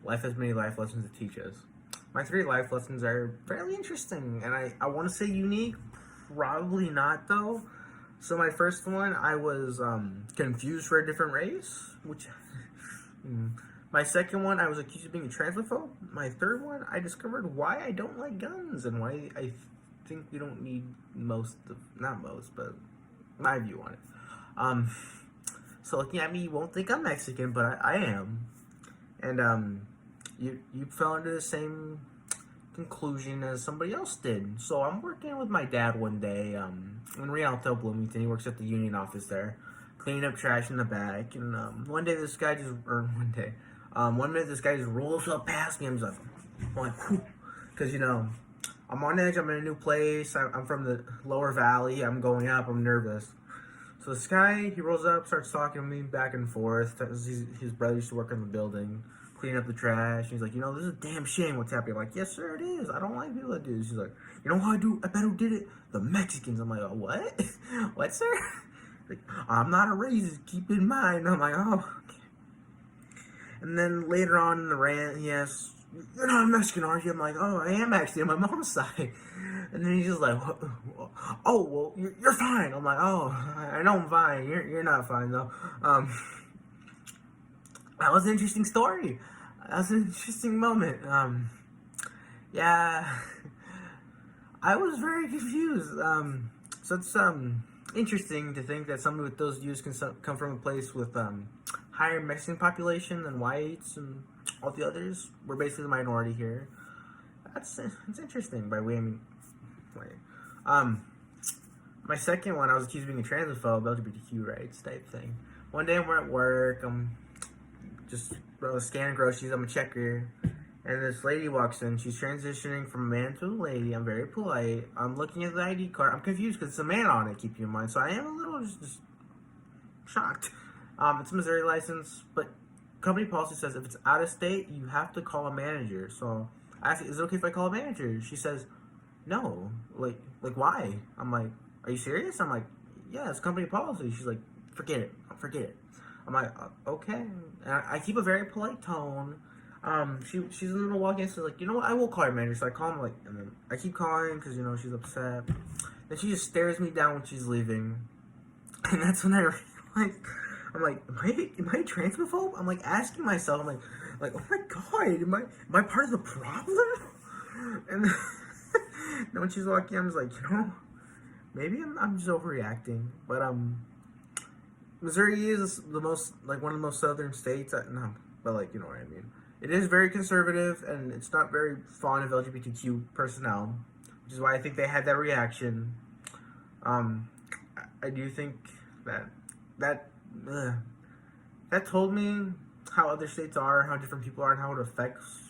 Life has many life lessons to teach us. My three life lessons are fairly interesting, and I want to say unique. Probably not, though. So my first one, I was confused for a different race, which... My second one, I was accused of being a transphobe. My third one, I discovered why I don't like guns and why I think we don't need not most, but my view on it. So looking at me, you won't think I'm Mexican, but I am. And you fell into the same conclusion as somebody else did. So I'm working with my dad one day in Rialto, Bloomington. He works at the union office there, cleaning up trash in the back. And one day this guy one minute this guy just rolls up past me. I'm just like, because I'm on edge. I'm in a new place. I'm from the lower valley. I'm going up. I'm nervous. So this guy, he rolls up, starts talking to me back and forth. His brother used to work in the building, cleaning up the trash. He's like, this is a damn shame what's happening. I'm like, yes, sir, it is. I don't like people that do this. He's like, you know who I bet who did it? The Mexicans. I'm like, oh, what? What, sir? Like, I'm not a racist. Keep in mind. I'm like, oh, okay. And then later on in the rant, he asks, you're not a Mexican, are you? I'm like, oh, I am actually on my mom's side. And then he's just like, oh, well, you're fine. I'm like, oh, I know I'm fine. You're not fine, though. That was an interesting story. That was an interesting moment. Yeah, I was very confused. So it's interesting to think that somebody with those views can come from a place with higher Mexican population than whites and all the others. We're basically the minority here. It's interesting. My second one, I was accused of being a transphobe, LGBTQ rights type thing. One day we're at work, I'm just scanning groceries, I'm a checker, and this lady walks in. She's transitioning from a man to a lady. I'm very polite. I'm looking at the ID card. I'm confused because it's a man on it, keep you in mind. So I am a little just shocked. It's a Missouri license, but company policy says if it's out of state, you have to call a manager. So I asked, is it okay if I call a manager? She says, no. Like why? I'm like, are you serious? I'm like, yeah, it's company policy. She's like, forget it. I'm like, okay. And I keep a very polite tone. She's a little walking, so like, you know what? I will call her manager. So I call him, like, and then I keep calling because she's upset. Then she just stares me down when she's leaving, and that's when I realize, I'm like, am I a transphobe? I'm like asking myself, I'm like, oh my god, am I part of the problem? And then when she's walking, I'm just like, maybe I'm just overreacting. But Missouri is one of the most southern states. No, but you know what I mean. It is very conservative, and it's not very fond of LGBTQ personnel, which is why I think they had that reaction. I do think that told me how other states are, how different people are, and how it affects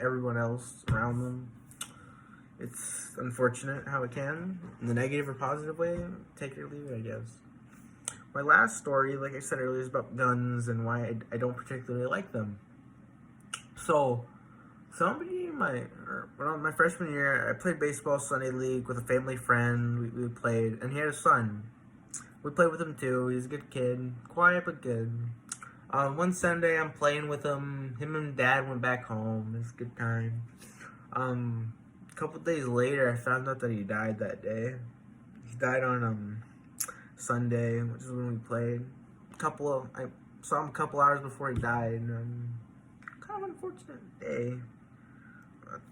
everyone else around them. It's unfortunate how it can, in the negative or positive way. Take it or leave it, I guess. My last story, like I said earlier, is about guns and why I don't particularly like them. So, somebody in my freshman year, I played baseball Sunday league with a family friend. We played, and he had a son. We played with him too. He's a good kid, quiet but good. One Sunday, I'm playing with him. Him and Dad went back home. It's a good time. A couple days later, I found out that he died that day. He died on Sunday, which is when we played. I saw him a couple hours before he died. Kind of unfortunate day.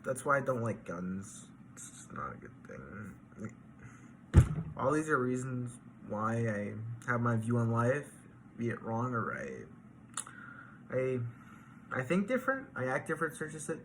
That's why I don't like guns. It's just not a good thing. All these are reasons why I have my view on life, be it wrong or right. I think different. I act different. Certain